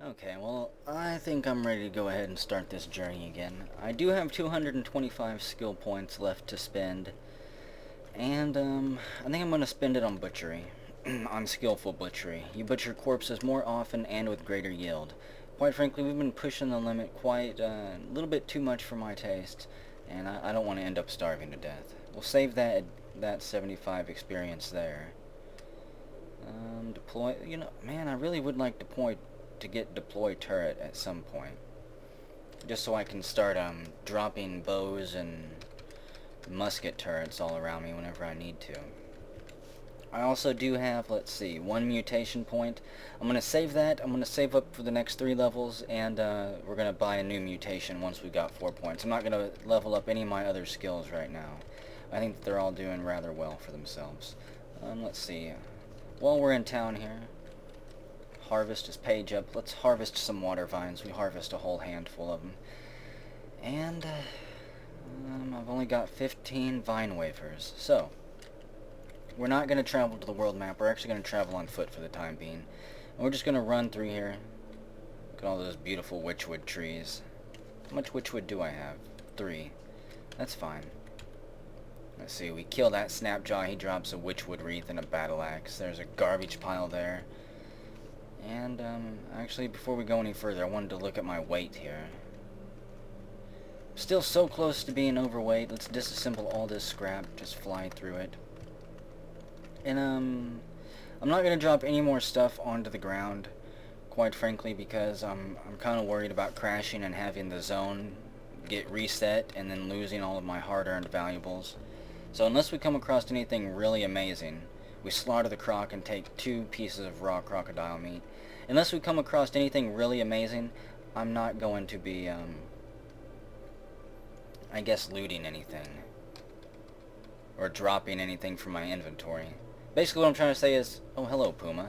Okay, well, I think I'm ready to go ahead and start this journey again. I do have 225 skill points left to spend, and, I think I'm going to spend it on butchery. On skillful butchery. You butcher corpses more often and with greater yield. Quite frankly, we've been pushing the limit quite a little bit too much for my taste, and I don't want to end up starving to death. We'll save that 75 experience there. Deploy, man, I really would like to get deploy turret at some point. Just so I can start, dropping bows and musket turrets all around me whenever I need to. I also do have, let's see, one mutation point. I'm going to save that. I'm going to save up for the next 3 levels, and we're going to buy a new mutation once we've got 4 points. I'm not going to level up any of my other skills right now. I think that they're all doing rather well for themselves. Let's see. While we're in town here, harvest is page up. Let's harvest some water vines. We harvest a whole handful of them. And I've only got 15 vine wafers. So, we're not going to travel to the world map. We're actually going to travel on foot for the time being. And we're just going to run through here. Look at all those beautiful witchwood trees. How much witchwood do I have? 3. That's fine. Let's see, we kill that Snapjaw. He drops a witchwood wreath and a battle axe. There's a garbage pile there. And, actually, before we go any further, I wanted to look at my weight here. Still so close to being overweight. Let's disassemble all this scrap. Just fly through it. And, I'm not going to drop any more stuff onto the ground, quite frankly, because I'm kind of worried about crashing and having the zone get reset and then losing all of my hard-earned valuables. So unless we come across anything really amazing, we slaughter the croc and take 2 pieces of raw crocodile meat. Unless we come across anything really amazing, I'm not going to be, I guess, looting anything. Or dropping anything from my inventory. Basically what I'm trying to say is, oh hello Puma.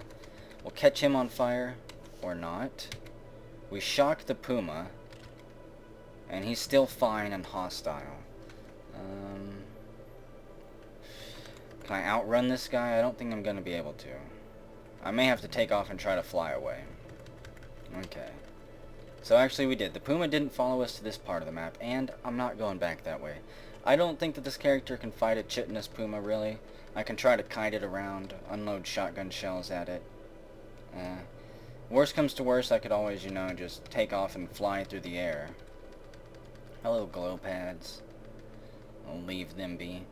We'll catch him on fire, or not. We shock the Puma, and he's still fine and hostile. Can I outrun this guy? I don't think I'm going to be able to. I may have to take off and try to fly away. Okay. So actually we did. The Puma didn't follow us to this part of the map, and I'm not going back that way. I don't think that this character can fight a chitinous Puma, really. I can try to kite it around, unload shotgun shells at it. Worst comes to worst, I could always, just take off and fly through the air. Hello, glow pads. I'll leave them be.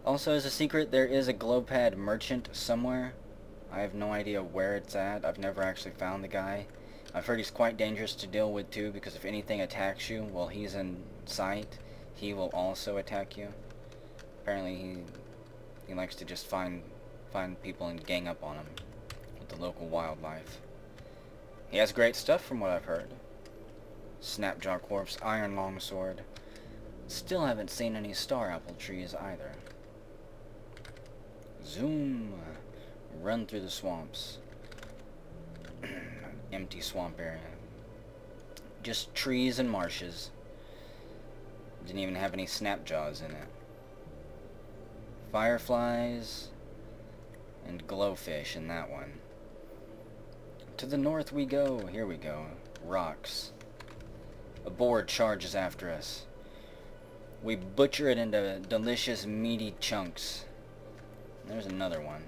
Also, as a secret, there is a glow pad merchant somewhere. I have no idea where it's at. I've never actually found the guy. I've heard he's quite dangerous to deal with, too, because if anything attacks you while he's in sight, he will also attack you. Apparently, he likes to just find people and gang up on them with the local wildlife. He has great stuff from what I've heard. Snapjaw corpse, iron longsword. Still haven't seen any star apple trees either. Zoom. Run through the swamps. Empty swamp area. Just trees and marshes. Didn't even have any snapjaws in it. Fireflies and glowfish in that one. To the north we go. Here we go. Rocks. A boar charges after us. We butcher it into delicious meaty chunks. There's another one.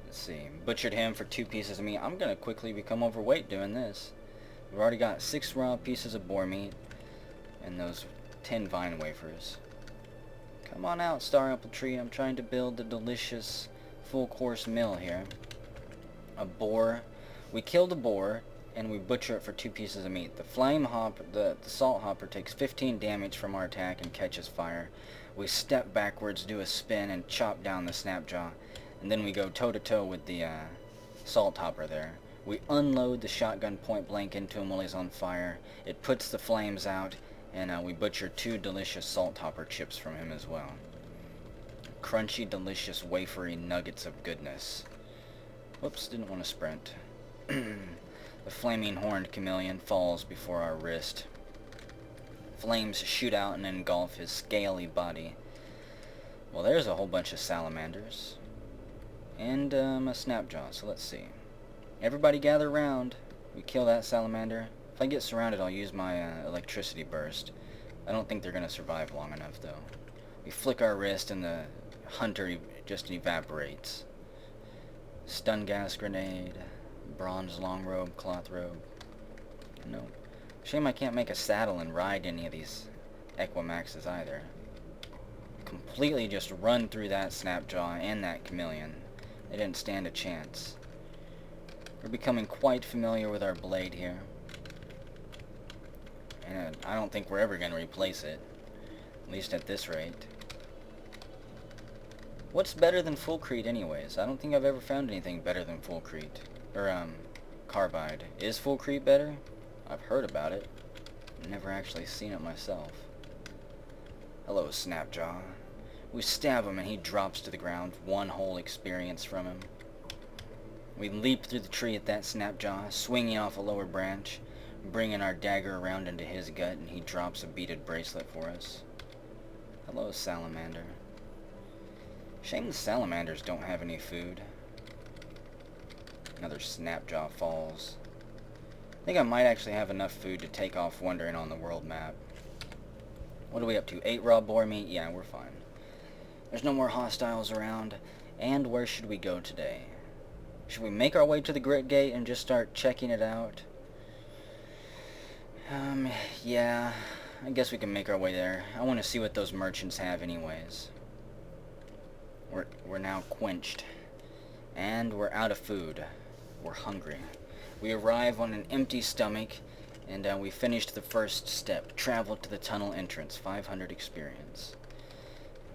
Let's see. Butchered him for 2 pieces of meat. I'm gonna quickly become overweight doing this. We've already got 6 raw pieces of boar meat and those 10 vine wafers. Come on out, Star Apple Tree. I'm trying to build a delicious full-course meal here. A boar. We killed a boar, and we butcher it for 2 pieces of meat. The flame hopper, the salt hopper takes 15 damage from our attack and catches fire. We step backwards, do a spin, and chop down the Snapjaw. And then we go toe-to-toe with the salt hopper there. We unload the shotgun point blank into him while he's on fire. It puts the flames out, and we butcher 2 delicious salt hopper chips from him as well. Crunchy, delicious, wafery nuggets of goodness. Whoops, didn't want to sprint. The flaming horned chameleon falls before our wrist. Flames shoot out and engulf his scaly body. Well, there's a whole bunch of salamanders. And a snapjaw, so let's see. Everybody gather around. We kill that salamander. If I get surrounded, I'll use my electricity burst. I don't think they're going to survive long enough, though. We flick our wrist and the hunter just evaporates. Stun gas grenade. Bronze long robe, cloth robe. No. Shame I can't make a saddle and ride any of these Equimaxes either. Completely just run through that Snapjaw and that chameleon. They didn't stand a chance. We're becoming quite familiar with our blade here. And I don't think we're ever going to replace it. At least at this rate. What's better than Fullcrete anyways? I don't think I've ever found anything better than Fullcrete. Or, Carbide. Is Fullcrete better? I've heard about it. Never actually seen it myself. Hello, Snapjaw. We stab him and he drops to the ground. One whole experience from him. We leap through the tree at that Snapjaw, swinging off a lower branch, bringing our dagger around into his gut, and he drops a beaded bracelet for us. Hello, Salamander. Shame the salamanders don't have any food. Another Snapjaw falls. I think I might actually have enough food to take off wandering on the world map. What are we up to? 8 raw boar meat? Yeah, we're fine. There's no more hostiles around. And where should we go today? Should we make our way to the Grit Gate and just start checking it out? Yeah. I guess we can make our way there. I want to see what those merchants have anyways. We're now quenched. And we're out of food. We're hungry. We arrive on an empty stomach, and we finished the first step. Travel to the tunnel entrance. 500 experience.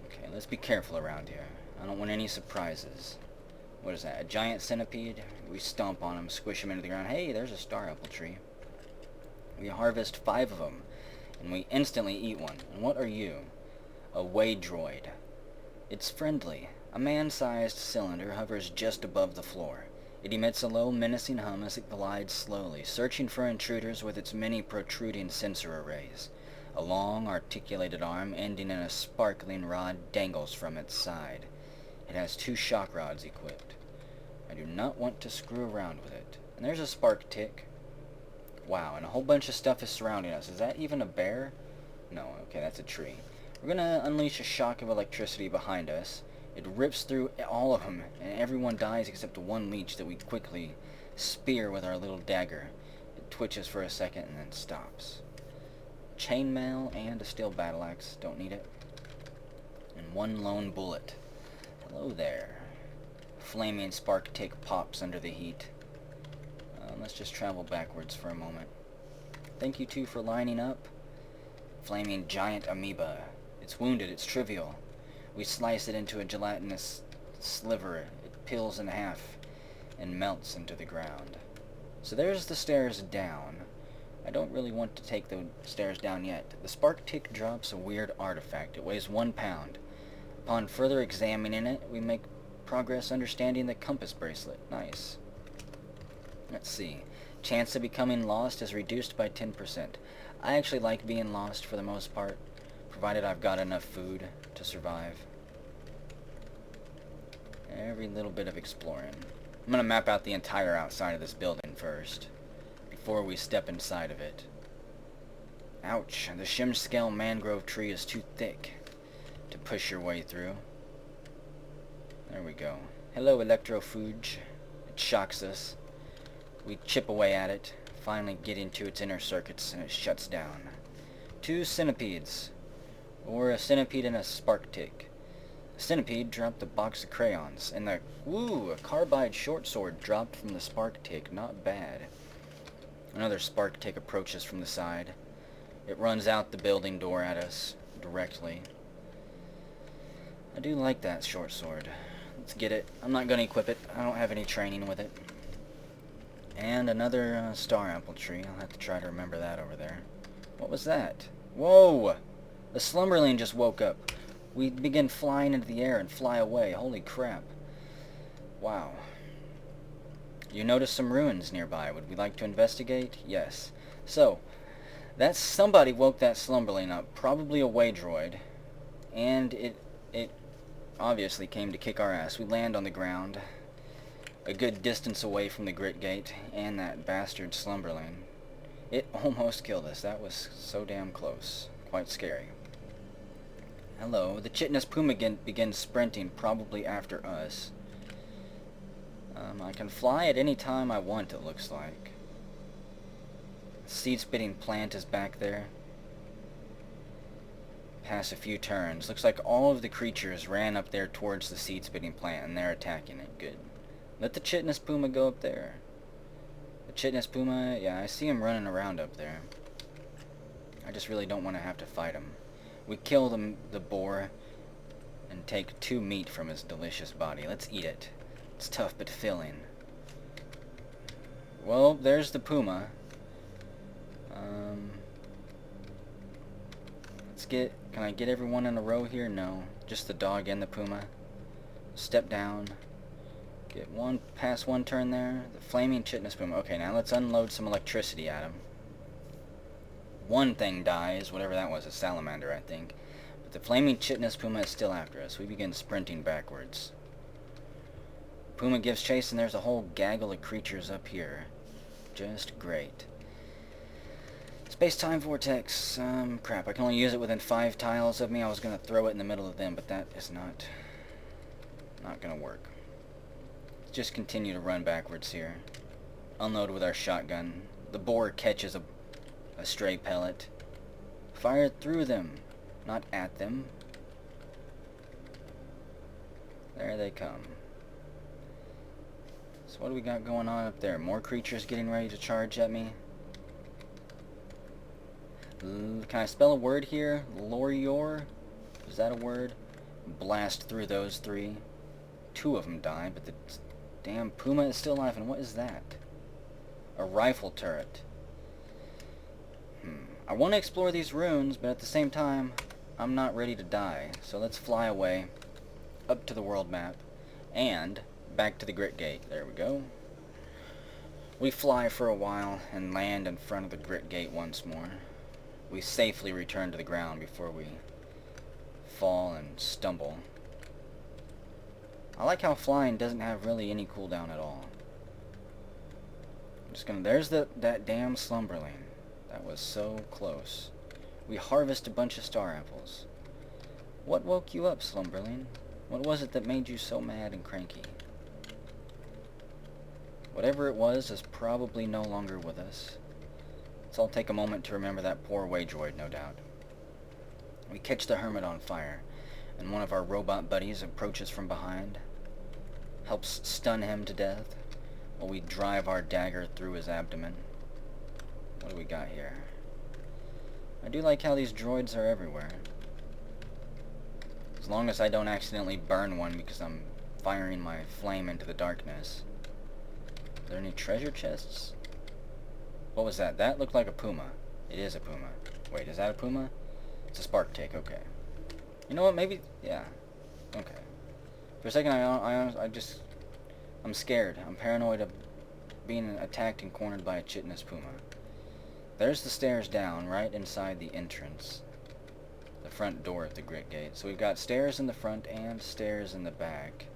Okay, let's be careful around here. I don't want any surprises. What is that? A giant centipede? We stomp on him, squish him into the ground. Hey, there's a star apple tree. We harvest 5 of them, and we instantly eat one. And what are you? A Waydroid. It's friendly. A man-sized cylinder hovers just above the floor. It emits a low, menacing hum as it glides slowly, searching for intruders with its many protruding sensor arrays. A long, articulated arm ending in a sparkling rod dangles from its side. It has 2 shock rods equipped. I do not want to screw around with it. And there's a spark tick. Wow, and a whole bunch of stuff is surrounding us. Is that even a bear? No, okay, that's a tree. We're gonna unleash a shock of electricity behind us. It rips through all of them, and everyone dies except one leech that we quickly spear with our little dagger. It twitches for a second and then stops. Chainmail and a steel battle axe. Don't need it. And 1 lone bullet. Hello there. Flaming spark tick pops under the heat. Let's just travel backwards for a moment. Thank you two for lining up. Flaming giant amoeba. It's wounded. It's trivial. We slice it into a gelatinous sliver. It peels in half and melts into the ground. So there's the stairs down. I don't really want to take the stairs down yet. The spark tick drops a weird artifact. It weighs 1 pound. Upon further examining it, we make progress understanding the compass bracelet. Nice. Let's see. Chance of becoming lost is reduced by 10%. I actually like being lost for the most part, provided I've got enough food to survive. Every little bit of exploring. I'm going to map out the entire outside of this building first, before we step inside of it. Ouch, the shim-scale mangrove tree is too thick to push your way through. There we go. Hello, electrofuge. It shocks us. We chip away at it, finally get into its inner circuits, and it shuts down. 2 centipedes. Or a centipede and a spark tick. The centipede dropped a box of crayons, and a carbide short sword dropped from the spark tick. Not bad. Another spark tick approaches from the side. It runs out the building door at us, directly. I do like that short sword. Let's get it. I'm not going to equip it. I don't have any training with it. And another star apple tree. I'll have to try to remember that over there. What was that? Whoa! The slumberling just woke up. We begin flying into the air and fly away. Holy crap. Wow. You notice some ruins nearby. Would we like to investigate? Yes. So, that's somebody woke that slumberling up. Probably a Waydroid. And it obviously came to kick our ass. We land on the ground. a good distance away from the grit gate and that bastard slumberling. It almost killed us. That was so damn close. Quite scary. Hello. The chitinous puma begins sprinting, probably after us. I can fly at any time I want, it looks like. The seed-spitting plant is back there. Pass a few turns. Looks like all of the creatures ran up there towards the seed-spitting plant, and they're attacking it. Good. Let the chitinous puma go up there. The chitinous puma, yeah, I see him running around up there. I just really don't want to have to fight him. We kill the boar and take 2 meat from his delicious body. Let's eat it. It's tough but filling. Well, there's the puma. Can I get everyone in a row here? No. Just the dog and the puma. Step down. Get past one turn there. The flaming chitinous puma. Okay, now let's unload some electricity at him. One thing dies, whatever that was, a salamander, I think. But the flaming chitinous puma is still after us. We begin sprinting backwards. Puma gives chase, and there's a whole gaggle of creatures up here. Just great. Space-time vortex. Crap, I can only use it within 5 tiles of me. I was going to throw it in the middle of them, but that is not going to work. Let's just continue to run backwards here. Unload with our shotgun. The boar catches a stray pellet. Fire it through them, not at them. There they come. So what do we got going on up there? More creatures getting ready to charge at me. Can I spell a word here? Lorior? Is that a word? Blast through those 3. 2 of them die, but the damn puma is still alive. And what is that? A rifle turret. I want to explore these ruins, but at the same time, I'm not ready to die. So let's fly away up to the world map and back to the grit gate. There we go. We fly for a while and land in front of the grit gate once more. We safely return to the ground before we fall and stumble. I like how flying doesn't have really any cooldown at all. I'm just gonna... There's that damn slumberling. That was so close. We harvest a bunch of star apples. What woke you up, slumberling? What was it that made you so mad and cranky? Whatever it was is probably no longer with us. So I'll take a moment to remember that poor Waydroid, no doubt. We catch the hermit on fire, and one of our robot buddies approaches from behind, helps stun him to death, while we drive our dagger through his abdomen. What do we got here? I do like how these droids are everywhere. As long as I don't accidentally burn one because I'm firing my flame into the darkness. Are there any treasure chests? What was that? That looked like a puma. It is a puma. Wait, is that a puma? It's a spark take, okay. You know what, maybe... yeah. Okay. For a second, I'm scared. I'm paranoid of being attacked and cornered by a chitinous puma. There's the stairs down, right inside the entrance. The front door of the grit gate. So we've got stairs in the front and stairs in the back.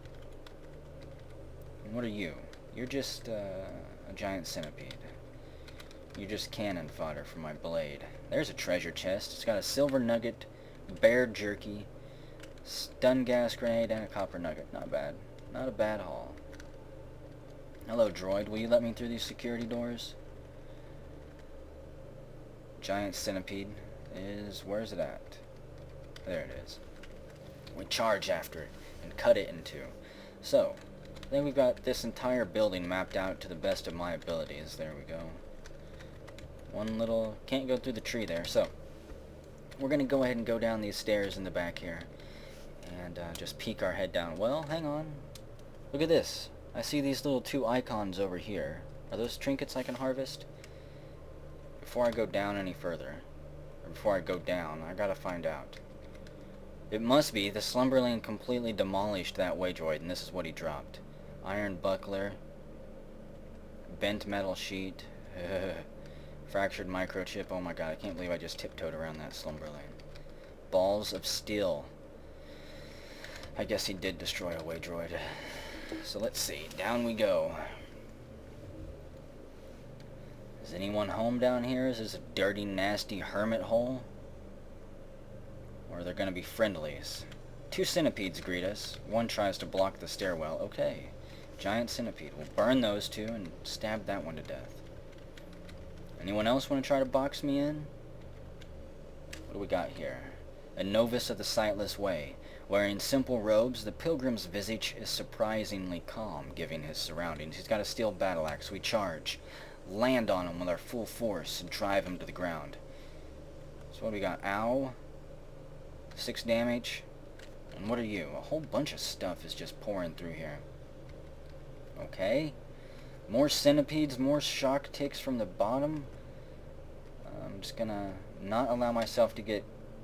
And what are you? You're just a giant centipede. You're just cannon fodder for my blade. There's a treasure chest. It's got a silver nugget, bear jerky, stun gas grenade, and a copper nugget. Not bad. Not a bad haul. Hello, droid. Will you let me through these security doors? Giant centipede is... where's it at? There it is. We charge after it and cut it in 2. So, I think we've got this entire building mapped out to the best of my abilities. There we go. One little... can't go through the tree there. So, we're going to go ahead and go down these stairs in the back here. And just peek our head down. Well, hang on. Look at this. I see these little 2 icons over here. Are those trinkets I can harvest? Before I go down any further, or before I go down, I gotta find out. It must be the slumberling completely demolished that Waydroid, and this is what he dropped. Iron buckler, bent metal sheet, fractured microchip. Oh my god, I can't believe I just tiptoed around that slumberling. Balls of steel. I guess he did destroy a Waydroid. So let's see. Down we go. Is anyone home down here? Is this a dirty, nasty hermit hole? Or are there going to be friendlies? 2 centipedes greet us. One tries to block the stairwell. Okay. Giant centipede. We'll burn those 2 and stab that one to death. Anyone else want to try to box me in? What do we got here? A novice of the Sightless Way. Wearing simple robes, the pilgrim's visage is surprisingly calm, given his surroundings. He's got a steel battle axe. We charge. Land on him with our full force and drive him to the ground. So what do we got? Ow. 6 damage. And what are you? A whole bunch of stuff is just pouring through here. Okay. More centipedes, more shock ticks from the bottom. I'm just gonna not allow myself to get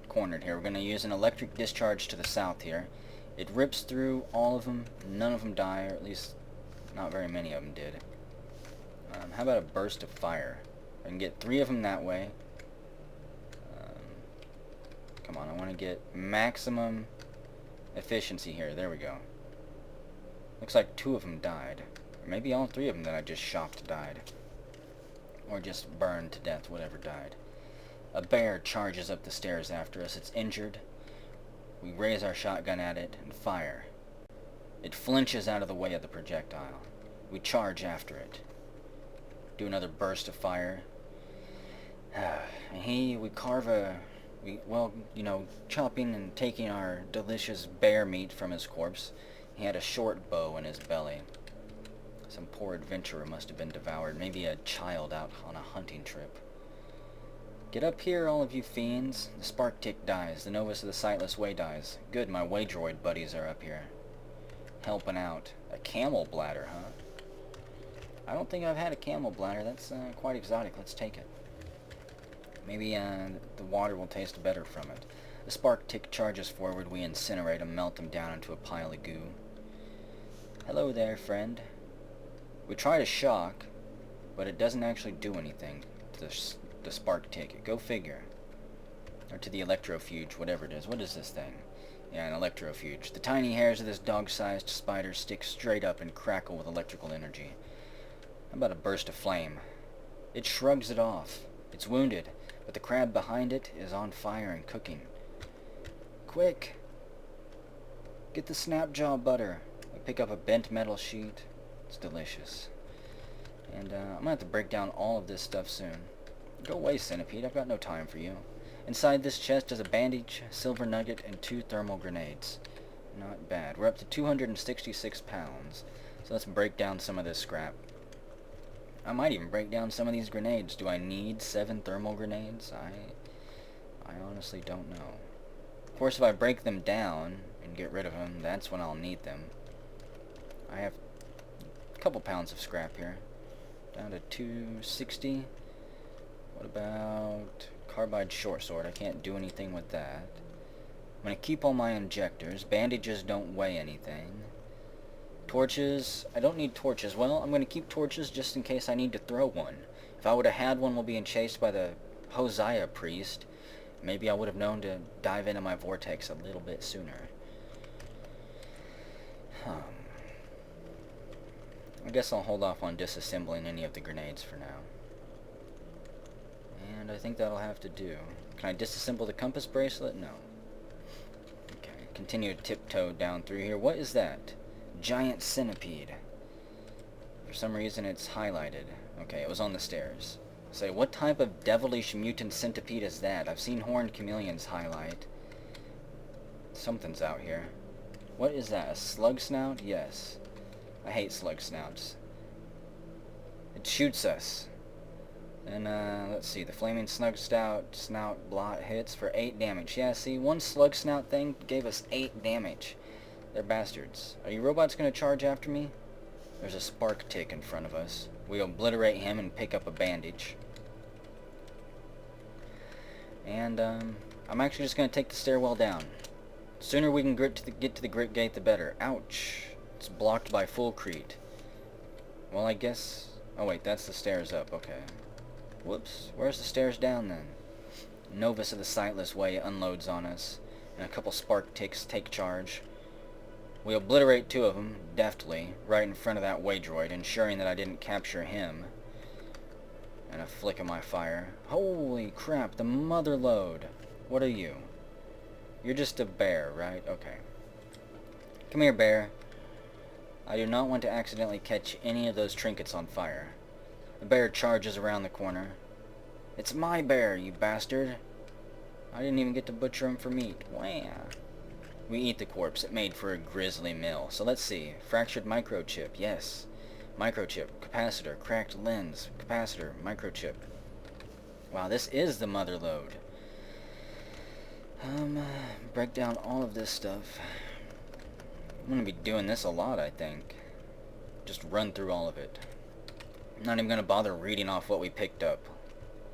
cornered here. We're gonna use an electric discharge to the south here. It rips through all of them. None of them die, or at least not very many of them did. How about a burst of fire? I can get 3 of them that way. Come on, I want to get maximum efficiency here. There we go. Looks like 2 of them died. Or maybe all 3 of them that I just shocked died. Or just burned to death, whatever died. A bear charges up the stairs after us. It's injured. We raise our shotgun at it and fire. It flinches out of the way of the projectile. We charge after it. Do another burst of fire. And we carve chopping and taking our delicious bear meat from his corpse. He had a short bow in his belly. Some poor adventurer must have been devoured. Maybe a child out on a hunting trip. Get up here, all of you fiends. The spark tick dies. The novice of the Sightless Way dies. Good, my Waydroid buddies are up here. Helping out. A camel bladder, huh? I don't think I've had a camel bladder. That's quite exotic. Let's take it. Maybe the water will taste better from it. The spark tick charges forward. We incinerate him, melt him down into a pile of goo. Hello there, friend. We try to shock, but it doesn't actually do anything to the spark tick. Go figure. Or to the electrofuge, whatever it is. What is this thing? Yeah, an electrofuge. The tiny hairs of this dog-sized spider stick straight up and crackle with electrical energy. How about a burst of flame? It shrugs it off. It's wounded, but the crab behind it is on fire and cooking. Quick! Get the snapjaw butter. I pick up a bent metal sheet. It's delicious. And I'm gonna have to break down all of this stuff soon. Go away, centipede. I've got no time for you. Inside this chest is a bandage, silver nugget, and 2 thermal grenades. Not bad. We're up to 266 pounds. So let's break down some of this scrap. I might even break down some of these grenades. Do I need 7 thermal grenades? I honestly don't know. Of course, if I break them down and get rid of them, that's when I'll need them. I have a couple pounds of scrap here. Down to 260. What about carbide short sword? I can't do anything with that. I'm going to keep all my injectors. Bandages don't weigh anything. Torches. I don't need torches. Well, I'm going to keep torches just in case I need to throw one. If I would have had one while being chased by the Hosea priest, maybe I would have known to dive into my vortex a little bit sooner. I guess I'll hold off on disassembling any of the grenades for now. And I think that'll have to do. Can I disassemble the compass bracelet? No. Okay, continue to tiptoe down through here. What is that? Giant centipede. For some reason it's highlighted. Okay, it was on the stairs. Say, what type of devilish mutant centipede is that? I've seen horned chameleons highlight. Something's out here. What is that? A slug snout? Yes. I hate slug snouts. It shoots us. And let's see, the flaming snout blot hits for 8 damage. Yeah, see, one slug snout thing gave us 8 damage. They're bastards. Are you robots going to charge after me? There's a spark tick in front of us. We obliterate him and pick up a bandage. And I'm actually just going to take the stairwell down. The sooner we can get to the grit gate, the better. Ouch. It's blocked by full crete. Well, I guess... Oh, wait, that's the stairs up. Okay. Whoops. Where's the stairs down, then? Novice of the Sightless Way unloads on us. And a couple spark ticks take charge. We obliterate 2 of them, deftly, right in front of that Waydroid, ensuring that I didn't capture him. And a flick of my fire. Holy crap, the mother load. What are you? You're just a bear, right? Okay. Come here, bear. I do not want to accidentally catch any of those trinkets on fire. The bear charges around the corner. It's my bear, you bastard. I didn't even get to butcher him for meat. Wow. We eat the corpse. It made for a grisly meal. So let's see. Fractured microchip. Yes. Microchip. Capacitor. Cracked lens. Capacitor. Microchip. Wow, this is the mother load. Break down all of this stuff. I'm going to be doing this a lot, I think. Just run through all of it. I'm not even going to bother reading off what we picked up.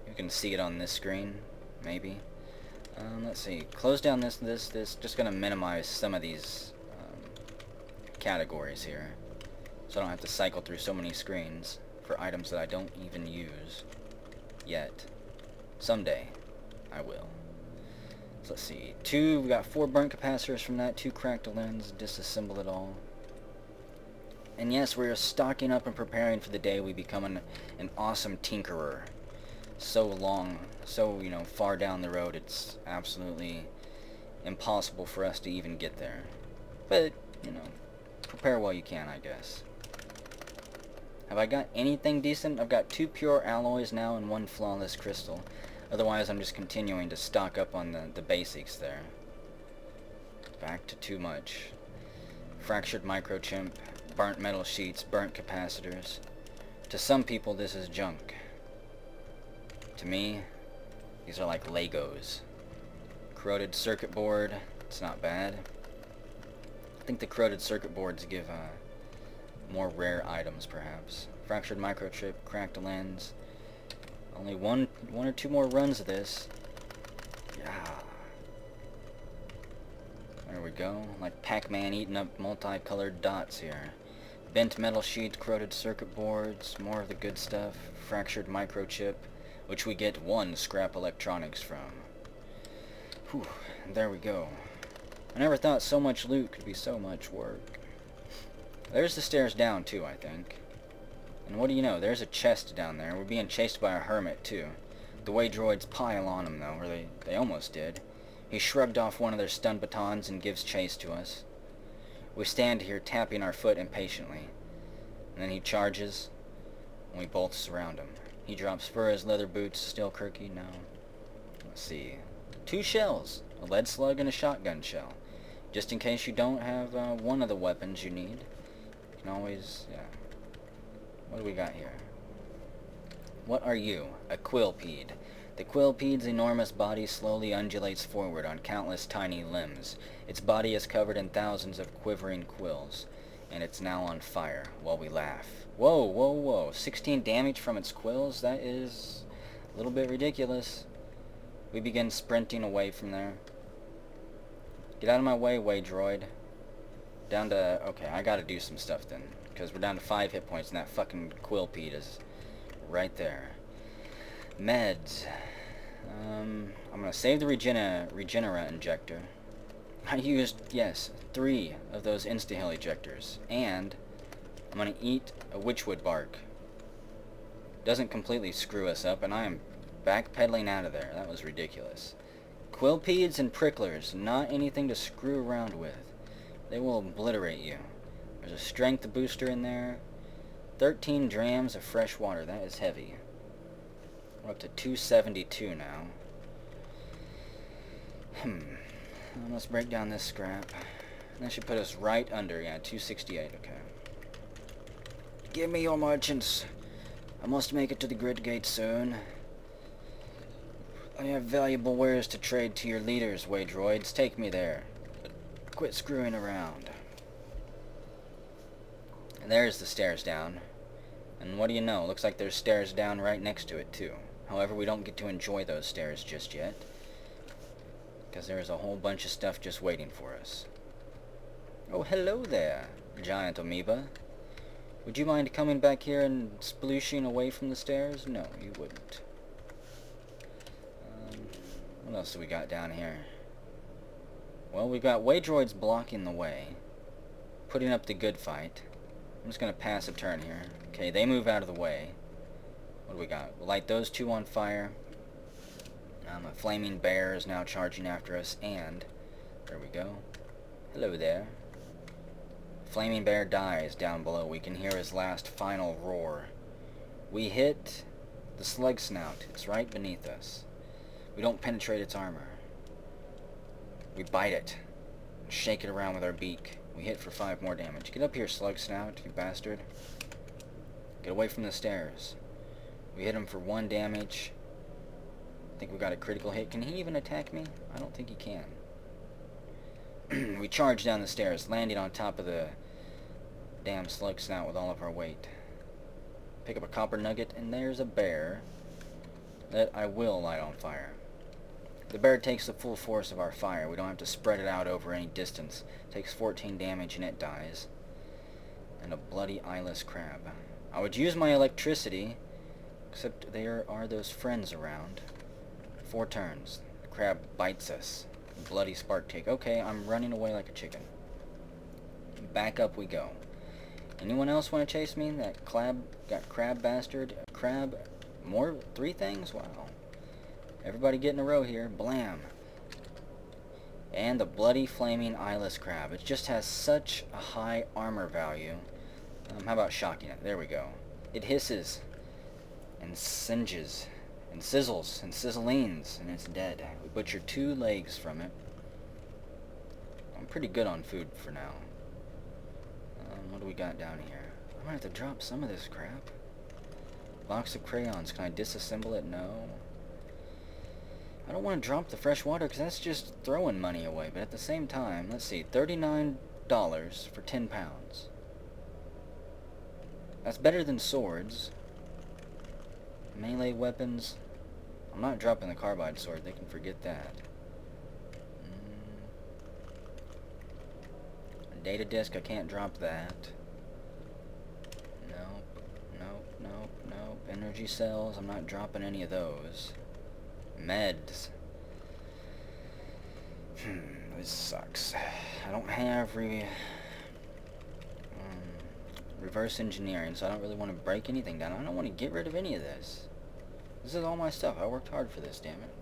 You can see it on this screen, maybe. Let's see. Close down this. Just going to minimize some of these categories here, so I don't have to cycle through so many screens for items that I don't even use yet. Someday, I will. So let's see. We got 4 burnt capacitors from that, 2 cracked lens, disassemble it all. And yes, we're stocking up and preparing for the day we become an awesome tinkerer. So far down the road, it's absolutely impossible for us to even get there. But, prepare while you can, I guess. Have I got anything decent? I've got 2 pure alloys now and 1 flawless crystal. Otherwise, I'm just continuing to stock up on the basics there. Back to too much. Fractured microchip, burnt metal sheets, burnt capacitors. To some people, this is junk. To me, these are like Legos. Corroded circuit board, it's not bad. I think the corroded circuit boards give more rare items, perhaps. Fractured microchip, cracked lens. Only one or 2 more runs of this. Yeah. There we go. Like Pac-Man eating up multicolored dots here. Bent metal sheets, corroded circuit boards, more of the good stuff. Fractured microchip, which we get 1 scrap electronics from. Whew, there we go. I never thought so much loot could be so much work. There's the stairs down too, I think. And what do you know, there's a chest down there. We're being chased by a hermit too. The Waydroids pile on him though, or they almost did. He shrugged off one of their stun batons and gives chase to us. We stand here tapping our foot impatiently. And then he charges, and we both surround him. He drops furs, leather boots, steel kirky. No. Let's see. 2 shells. A lead slug and a shotgun shell. Just in case you don't have one of the weapons you need. You can always, yeah. What do we got here? What are you? A quillpede. The quillpede's enormous body slowly undulates forward on countless tiny limbs. Its body is covered in thousands of quivering quills, and it's now on fire while we laugh. Whoa, whoa, whoa. 16 damage from its quills? That is a little bit ridiculous. We begin sprinting away from there. Get out of my way, Waydroid. Down to... Okay, I gotta do some stuff then. Because we're down to 5 hit points and that fucking quillpede is right there. Meds. I'm gonna save the Regenera injector. I used, yes, 3 of those insta-heal ejectors. And I'm gonna eat a witchwood bark. Doesn't completely screw us up, and I am backpedaling out of there. That was ridiculous. Quillpedes and pricklers, not anything to screw around with. They will obliterate you. There's a strength booster in there. 13 drams of fresh water. That is heavy. We're up to 272 now. Let's break down this scrap. That should put us right under, yeah, 268, okay. Give me your merchants. I must make it to the grid gate soon. I have valuable wares to trade to your leaders, Waydroids. Take me there. Quit screwing around. And there's the stairs down. And what do you know? Looks like there's stairs down right next to it, too. However, we don't get to enjoy those stairs just yet. Because there's a whole bunch of stuff just waiting for us. Oh, hello there, giant amoeba. Would you mind coming back here and splooshing away from the stairs? No, you wouldn't. What else do we got down here? Well, we've got Waydroids blocking the way. putting up the good fight. I'm just going to pass a turn here. Okay, they move out of the way. What do we got? We'll light those two on fire. A flaming bear is now charging after us, and there we go. Hello there. Flaming bear dies down below. We can hear his last final roar. We hit the slug snout. It's right beneath us. We don't penetrate its armor. We bite it. Shake it around with our beak. We hit for 5 more damage. Get up here, slug snout, you bastard. Get away from the stairs. We hit him for 1 damage. I think we got a critical hit. Can he even attack me? I don't think he can. We charge down the stairs, landing on top of the damn slug snout with all of our weight. Pick up a copper nugget, and there's a bear that I will light on fire. The bear takes the full force of our fire. We don't have to spread it out over any distance. It takes 14 damage and it dies. And a bloody eyeless crab. I would use my electricity, except there are those friends around. 4 turns. The crab bites us. Bloody spark take. Okay, I'm running away like a chicken. Back up we go. Anyone else want to chase me? That crab bastard. Crab. More? 3 things? Wow. Everybody get in a row here. Blam. And the bloody flaming eyeless crab. It just has such a high armor value. How about shocking it? There we go. It hisses and singes and sizzles and sizzlines, and it's dead. We butchered 2 legs from it. I'm pretty good on food for now. What do we got down here? I'm gonna have to drop some of this crap. Box of crayons. Can I disassemble it? No. I don't want to drop the fresh water because that's just throwing money away. But at the same time, let's see, $39 for 10 pounds. That's better than swords. Melee weapons. I'm not dropping the carbide sword. They can forget that. Data disk, I can't drop that. Nope, nope, nope, nope. Energy cells, I'm not dropping any of those. Meds. This sucks. I don't have reverse engineering, so I don't really want to break anything down. I don't want to get rid of any of this. This is all my stuff. I worked hard for this, damn it.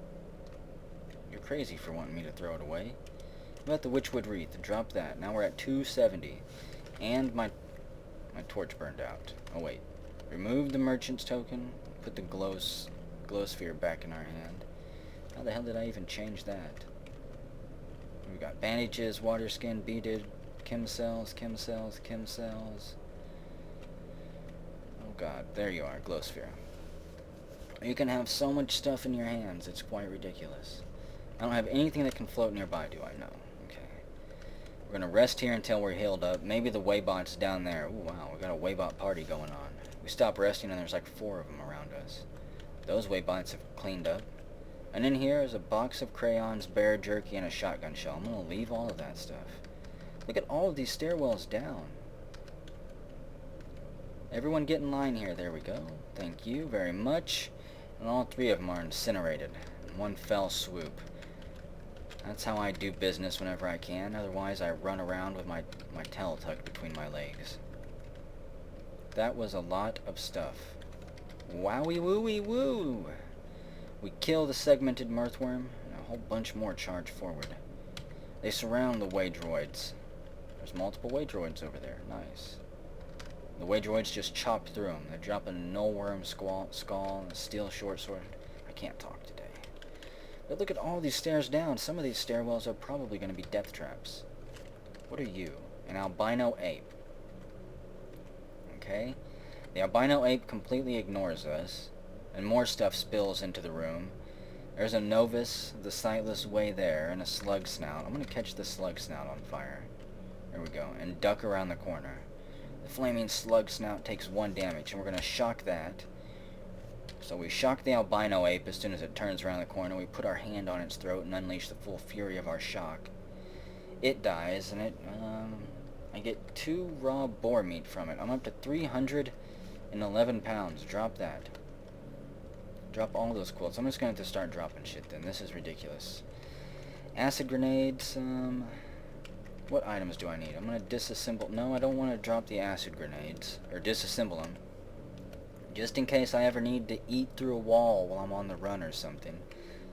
You're crazy for wanting me to throw it away. What about the Witchwood Wreath? Drop that. Now we're at 270. And my torch burned out. Oh wait. Remove the merchant's token. Put the glow sphere back in our hand. How the hell did I even change that? We got bandages, water skin, beaded, chem cells. Oh god, there you are, glow sphere. You can have so much stuff in your hands, it's quite ridiculous. I don't have anything that can float nearby, do I? No. Okay. We're gonna rest here until we're healed up. Maybe the Waybot's down there. Ooh, wow, we got a Waybot party going on. We stop resting and there's like 4 of them around us. Those Waybots have cleaned up. And in here is a box of crayons, bear jerky, and a shotgun shell. I'm gonna leave all of that stuff. Look at all of these stairwells down. Everyone get in line here. There we go. Thank you very much. And all 3 of them are incinerated in one fell swoop. That's how I do business whenever I can. Otherwise, I run around with my tail tucked between my legs. That was a lot of stuff. Wowie wooey woo! We kill the segmented mirthworm, and a whole bunch more charge forward. They surround the Waydroids. There's multiple Waydroids over there. Nice. The Waydroids just chop through them. They're dropping a nullworm skull, a steel short sword. I can't talk today. But look at all these stairs down. Some of these stairwells are probably going to be death traps. What are you? An albino ape. Okay. The albino ape completely ignores us, and more stuff spills into the room. There's a novice, the sightless way there, and a slug snout. I'm going to catch the slug snout on fire. There we go. And duck around the corner. The flaming slug snout takes 1 damage, and we're going to shock that. So we shock the albino ape as soon as it turns around the corner. We put our hand on its throat and unleash the full fury of our shock. It dies, and I get 2 raw boar meat from it. I'm up to 311 pounds. Drop that. Drop all those quilts. I'm just going to have to start dropping shit then. This is ridiculous. Acid grenades, What items do I need? I'm gonna disassemble. No, I don't want to drop the acid grenades. Or disassemble them. Just in case I ever need to eat through a wall while I'm on the run or something.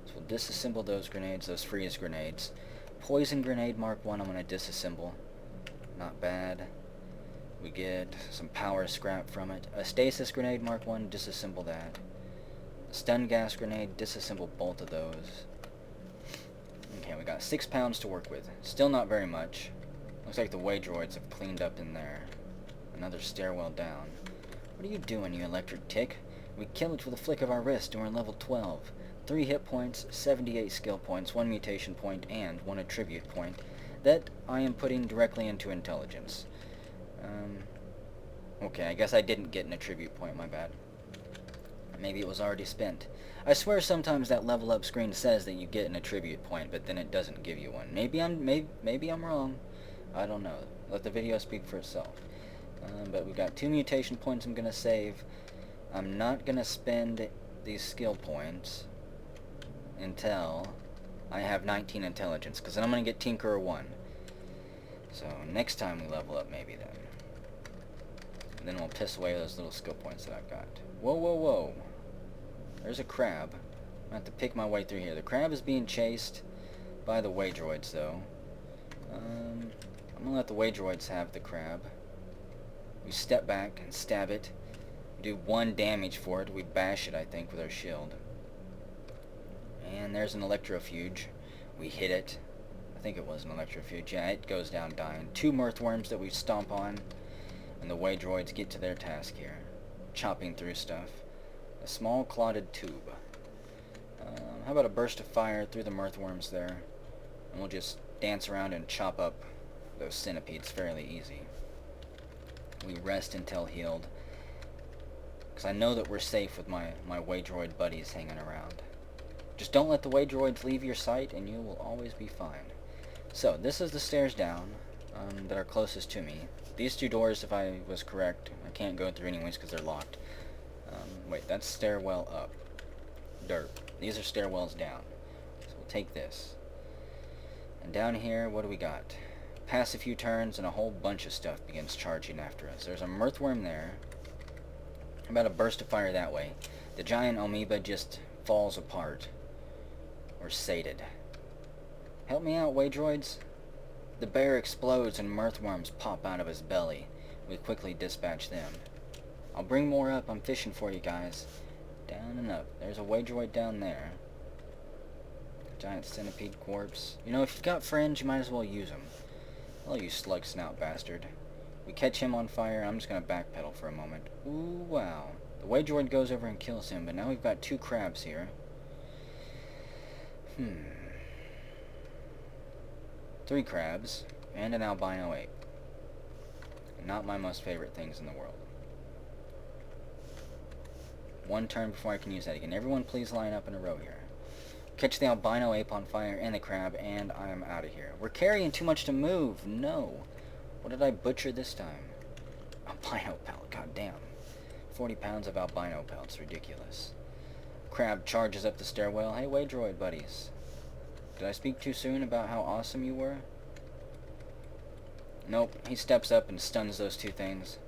So we'll disassemble those grenades, those freeze grenades. Poison grenade Mark 1 I'm gonna disassemble. Not bad. We get some power scrap from it. A stasis grenade Mark 1, disassemble that. A stun gas grenade, disassemble both of those. Okay, we got 6 pounds to work with. Still not very much. Looks like the Waydroids have cleaned up in there. Another stairwell down. What are you doing, you electric tick? We kill it with a flick of our wrist and we're level 12. 3 hit points, 78 skill points, 1 mutation point, and 1 attribute point that I am putting directly into intelligence. Okay, I guess I didn't get an attribute point, my bad. Maybe it was already spent. I swear sometimes that level up screen says that you get an attribute point, but then it doesn't give you one. Maybe I'm wrong. I don't know. Let the video speak for itself. But we've got 2 mutation points I'm gonna save. I'm not gonna spend these skill points until I have 19 intelligence, because then I'm gonna get Tinkerer 1. So next time we level up, maybe then. And then we'll piss away those little skill points that I've got. Whoa, whoa, whoa. There's a crab. I'm gonna have to pick my way through here. The crab is being chased by the Waydroids, though. I'm gonna let the Waydroids have the crab. We step back and stab it. We do 1 damage for it. We bash it, I think, with our shield. And there's an electrofuge. We hit it. I think it was an electrofuge. Yeah, it goes down dying. 2 mirthworms that we stomp on. And the Waydroids get to their task here. Chopping through stuff. A small clotted tube. How about a burst of fire through the mirthworms there? And we'll just dance around and chop up those centipedes fairly easy. We rest until healed. Because I know that we're safe with my Waydroid buddies hanging around. Just don't let the Waydroids leave your sight and you will always be fine. So, this is the stairs down that are closest to me. These 2 doors, if I was correct, I can't go through anyways because they're locked. Wait, that's stairwell up. Derp. These are stairwells down. So we'll take this. And down here, what do we got? Pass a few turns and a whole bunch of stuff begins charging after us. There's a mirthworm there. How about a burst of fire that way? The giant amoeba just falls apart. Or sated. Help me out, Waydroids. The bear explodes and mirthworms pop out of his belly. We quickly dispatch them. I'll bring more up. I'm fishing for you guys. Down and up. There's a Waydroid down there. Giant centipede corpse. You know, if you've got friends, you might as well use them. Hello, you slug snout bastard. We catch him on fire. I'm just going to backpedal for a moment. Ooh, wow. The Waydroid goes over and kills him, but now we've got 2 crabs here. 3 crabs, and an albino ape. Not my most favorite things in the world. 1 turn before I can use that again. Everyone please line up in a row here. Catch the albino ape on fire and the crab, and I am out of here. We're carrying too much to move. No. What did I butcher this time? Albino pelt. God damn. 40 pounds of albino pelts. Ridiculous. Crab charges up the stairwell. Hey, Waydroid buddies. Did I speak too soon about how awesome you were? Nope. He steps up and stuns those 2 things.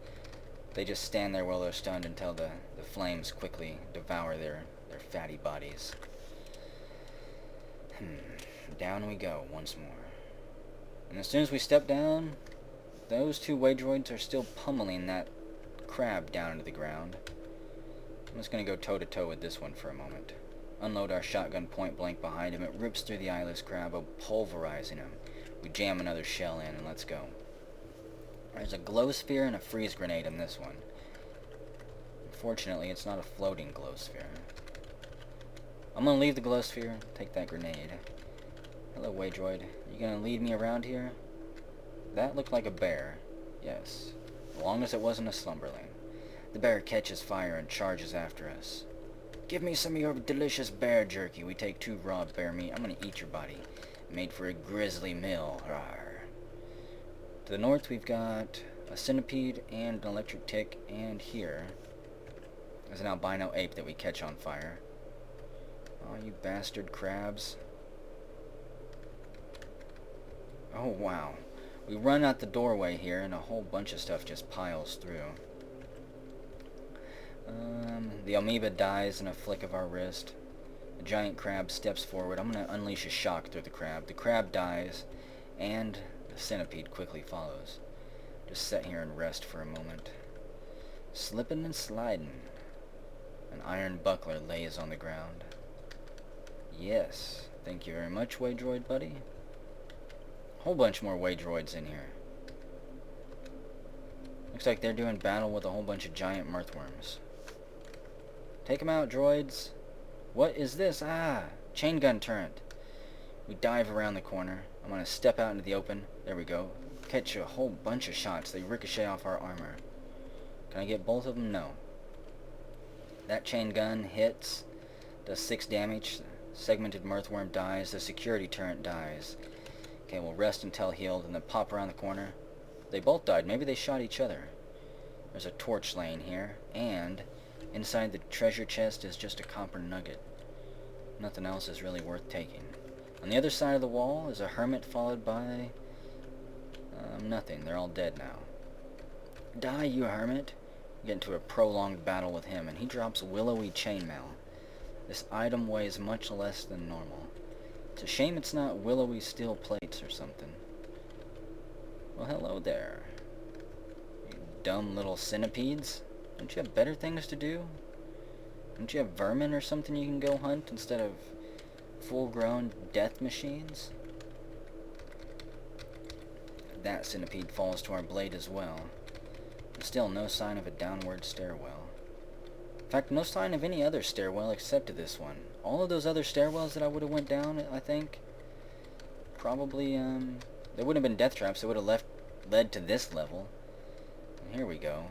They just stand there while they're stunned until the flames quickly devour their fatty bodies. Down we go once more. And as soon as we step down, those 2 Waydroids are still pummeling that crab down into the ground. I'm just going to go toe-to-toe with this one for a moment. Unload our shotgun point blank behind him. It rips through the eyeless crab, pulverizing him. We jam another shell in and let's go. There's a glow sphere and a freeze grenade in this one. Unfortunately, it's not a floating glow sphere. I'm going to leave the glow sphere, take that grenade. Hello, Waydroid. You going to lead me around here? That looked like a bear. Yes. As long as it wasn't a slumberling. The bear catches fire and charges after us. Give me some of your delicious bear jerky. We take 2 raw bear meat. I'm going to eat your body. Made for a grisly meal. Rawr. To the north, we've got a centipede and an electric tick. And here is an albino ape that we catch on fire. Oh, you bastard crabs. Oh, wow. We run out the doorway here, and a whole bunch of stuff just piles through. The amoeba dies in a flick of our wrist. A giant crab steps forward. I'm going to unleash a shock through the crab. The crab dies, and the centipede quickly follows. Just sit here and rest for a moment. Slipping and sliding. An iron buckler lays on the ground. Yes, thank you very much, Waydroid buddy. Whole bunch more Waydroids in here. Looks like they're doing battle with a whole bunch of giant mirthworms. Take them out, droids. What is this? Ah, chain gun turret. We dive around the corner. I'm going to step out into the open. There we go. Catch a whole bunch of shots. They ricochet off our armor. Can I get both of them? No. That chain gun hits. Does 6 damage. Segmented mirthworm dies. The security turret dies. Okay, we'll rest until healed and then pop around the corner. They both died. Maybe they shot each other. There's a torch laying here. And inside the treasure chest is just a copper nugget. Nothing else is really worth taking. On the other side of the wall is a hermit followed by... nothing. They're all dead now. Die, you hermit. Get into a prolonged battle with him, and he drops willowy chainmail. This item weighs much less than normal. It's a shame it's not willowy steel plates or something. Well, hello there. You dumb little centipedes. Don't you have better things to do? Don't you have vermin or something you can go hunt instead of full-grown death machines? That centipede falls to our blade as well. But still no sign of a downward stairwell. In fact, no sign of any other stairwell except this one. All of those other stairwells that I would have went down, I think, probably, they wouldn't have been death traps. They would have led to this level. And here we go.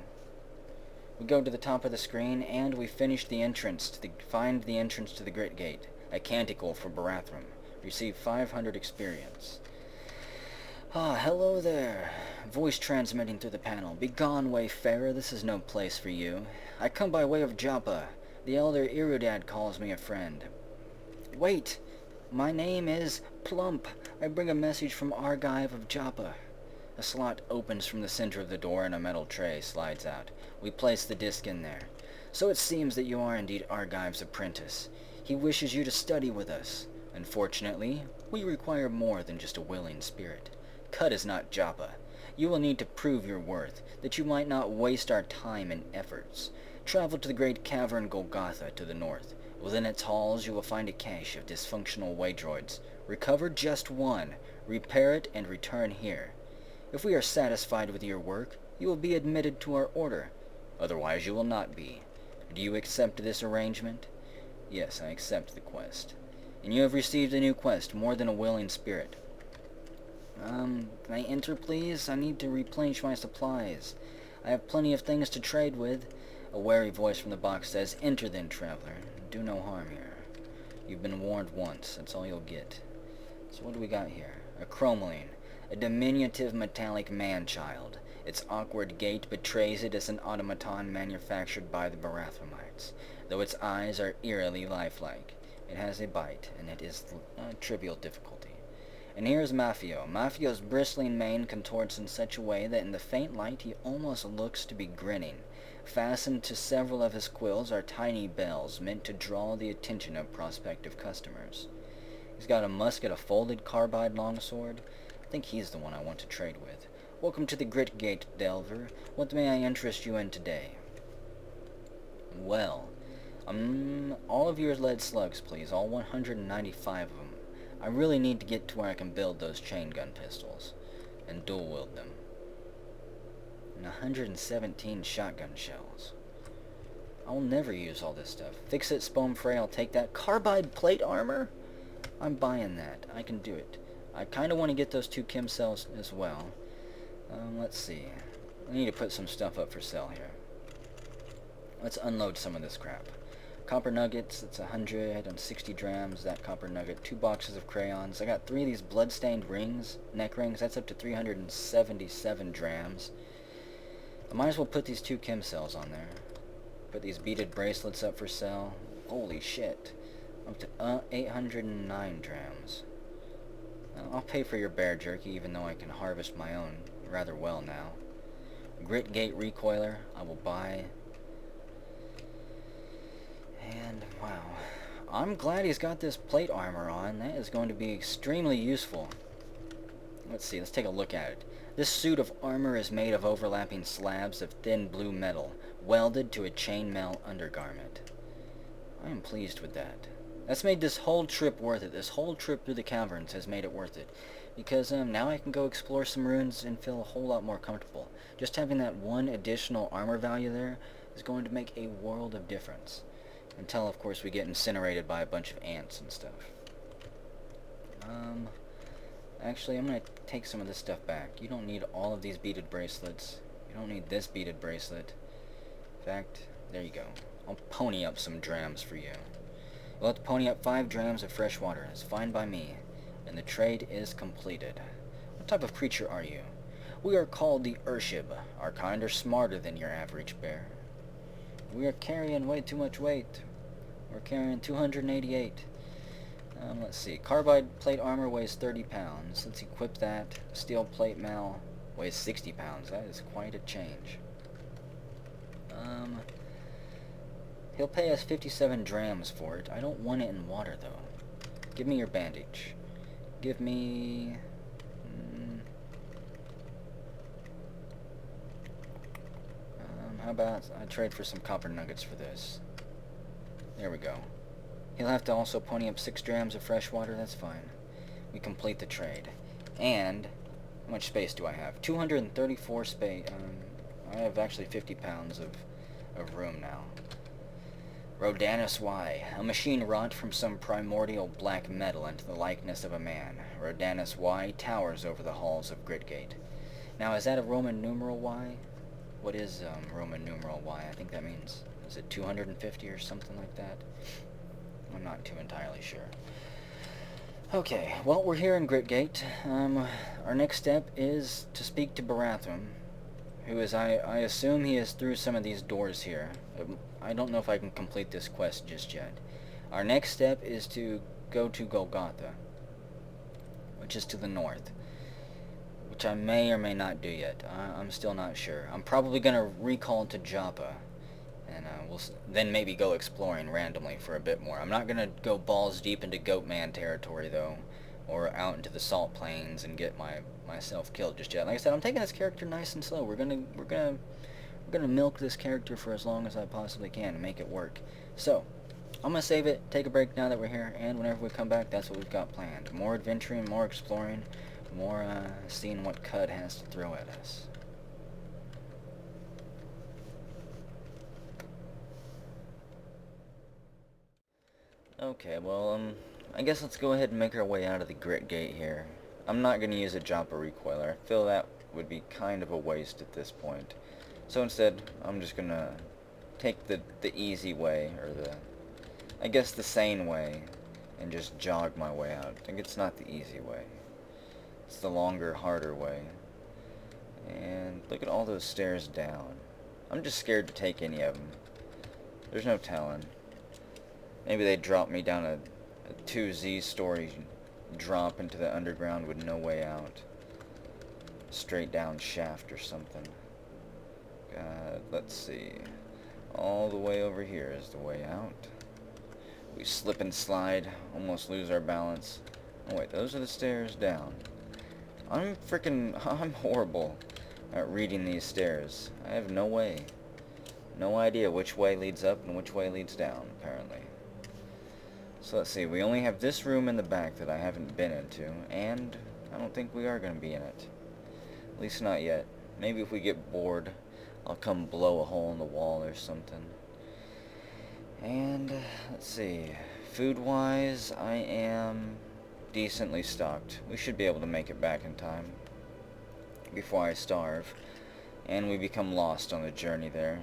We go to the top of the screen, and we finish the entrance find the entrance to the Grit Gate. A canticle for Barathrum. Receive 500 experience. Ah, hello there. Voice transmitting through the panel. Begone, wayfarer, this is no place for you. I come by way of Joppa. The elder Irudad calls me a friend. Wait! My name is Plump. I bring a message from Argive of Joppa. A slot opens from the center of the door and a metal tray slides out. We place the disc in there. So it seems that you are indeed Argive's apprentice. He wishes you to study with us. Unfortunately, we require more than just a willing spirit. Cut is not Joppa. You will need to prove your worth, that you might not waste our time and efforts. Travel to the great cavern Golgotha to the north. Within its halls you will find a cache of dysfunctional Waydroids. Recover just one, repair it, and return here. If we are satisfied with your work, you will be admitted to our order. Otherwise you will not be. Do you accept this arrangement? Yes, I accept the quest. And you have received a new quest, more than a willing spirit. Can I enter, please? I need to replenish my supplies. I have plenty of things to trade with. A wary voice from the box says, Enter then, traveler. Do no harm here. You've been warned once. That's all you'll get. So what do we got here? A chromoline. A diminutive metallic man-child. Its awkward gait betrays it as an automaton manufactured by the Barathrumites, though its eyes are eerily lifelike. It has a bite, and it is trivial difficulty. And here's Mafio. Mafio's bristling mane contorts in such a way that in the faint light he almost looks to be grinning. Fastened to several of his quills are tiny bells meant to draw the attention of prospective customers. He's got a musket, a folded carbide longsword. I think he's the one I want to trade with. Welcome to the Grit Gate, Delver. What may I interest you in today? Well, all of your lead slugs, please. All 195 of them. I really need to get to where I can build those chain gun pistols and dual wield them. And 117 shotgun shells. I'll never use all this stuff. Fix it, Spome Frey, I'll take that. Carbide plate armor? I'm buying that. I can do it. I kind of want to get those 2 chem cells as well. Let's see. I need to put some stuff up for sale here. Let's unload some of this crap. Copper nuggets, it's 160 drams, that copper nugget. 2 boxes of crayons. I got 3 of these blood-stained rings, neck rings. That's up to 377 drams. I might as well put these 2 chem cells on there. Put these beaded bracelets up for sale. Holy shit. Up to 809 drams. I'll pay for your bear jerky, even though I can harvest my own rather well now. Grit gate recoiler, I will buy. And, wow. I'm glad he's got this plate armor on. That is going to be extremely useful. Let's see, let's take a look at it. This suit of armor is made of overlapping slabs of thin blue metal, welded to a chainmail undergarment. I am pleased with that. That's made this whole trip worth it. This whole trip through the caverns has made it worth it. Because now I can go explore some ruins and feel a whole lot more comfortable. Just having that one additional armor value there is going to make a world of difference. Until, of course, we get incinerated by a bunch of ants and stuff. Actually, I'm going to take some of this stuff back. You don't need all of these beaded bracelets. You don't need this beaded bracelet. In fact, there you go. I'll pony up some drams for you. You'll have to pony up 5 drams of fresh water. It's fine by me. And the trade is completed. What type of creature are you? We are called the Urshib. Our kind are smarter than your average bear. We are carrying way too much weight. We're carrying 288. Let's see. Carbide plate armor weighs 30 pounds. Let's equip that. Steel plate mail weighs 60 pounds. That is quite a change. He'll pay us 57 drams for it. I don't want it in water, though. Give me your bandage. Give me... how about I trade for some copper nuggets for this? There we go. He'll have to also pony up 6 drams of fresh water. That's fine. We complete the trade. And how much space do I have? 234 space. I have actually 50 pounds of room now. Rodanus Y. A machine wrought from some primordial black metal into the likeness of a man. Rodanus Y towers over the halls of Gritgate. Now, is that a Roman numeral Y? What is Roman numeral Y? I think that means, is it 250 or something like that? I'm not too entirely sure. Okay, well, we're here in Gritgate. Our next step is to speak to Barathum, who is, I assume he is through some of these doors here. I don't know if I can complete this quest just yet. Our next step is to go to Golgotha, which is to the north, which I may or may not do yet. I'm still not sure. I'm probably going to recall to Joppa, and we'll then maybe go exploring randomly for a bit more. I'm not going to go balls deep into Goatman territory, though, or out into the salt plains and get myself killed just yet. Like I said, I'm taking this character nice and slow. We're gonna milk this character for as long as I possibly can and make it work. So, I'm gonna save it, take a break now that we're here, and whenever we come back, that's what we've got planned. More adventuring, more exploring, more seeing what Cud has to throw at us. Okay, well, I guess let's go ahead and make our way out of the Grit Gate here. I'm not going to use a Joppa recoiler. I feel that would be kind of a waste at this point. So instead, I'm just going to take the easy way, or I guess the sane way, and just jog my way out. I think it's not the easy way. It's the longer, harder way. And look at all those stairs down. I'm just scared to take any of them. There's no telling. Maybe they drop me down a 2Z story drop into the underground with no way out. Straight down shaft or something. God, let's see. All the way over here is the way out. We slip and slide, almost lose our balance. Oh wait, those are the stairs down. I'm horrible at reading these stairs. I have no idea which way leads up and which way leads down, apparently. So let's see, we only have this room in the back that I haven't been into, and I don't think we are going to be in it. At least not yet. Maybe if we get bored, I'll come blow a hole in the wall or something. And, let's see, food-wise, I am decently stocked. We should be able to make it back in time before I starve, and we become lost on the journey there.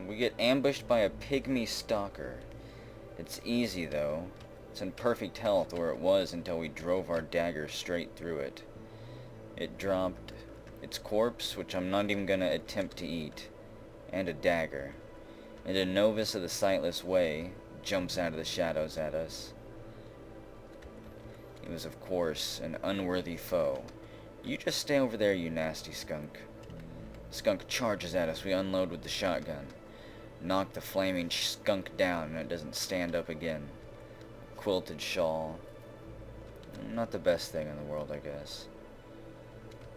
We get ambushed by a pygmy stalker. It's easy, though. It's in perfect health, or it was until we drove our dagger straight through it. It dropped its corpse, which I'm not even going to attempt to eat, and a dagger. And a novice of the Sightless Way jumps out of the shadows at us. He was, of course, an unworthy foe. You just stay over there, you nasty skunk. Skunk charges at us. We unload with the shotgun. Knock the flaming skunk down, and it doesn't stand up again. Quilted shawl. Not the best thing in the world, I guess.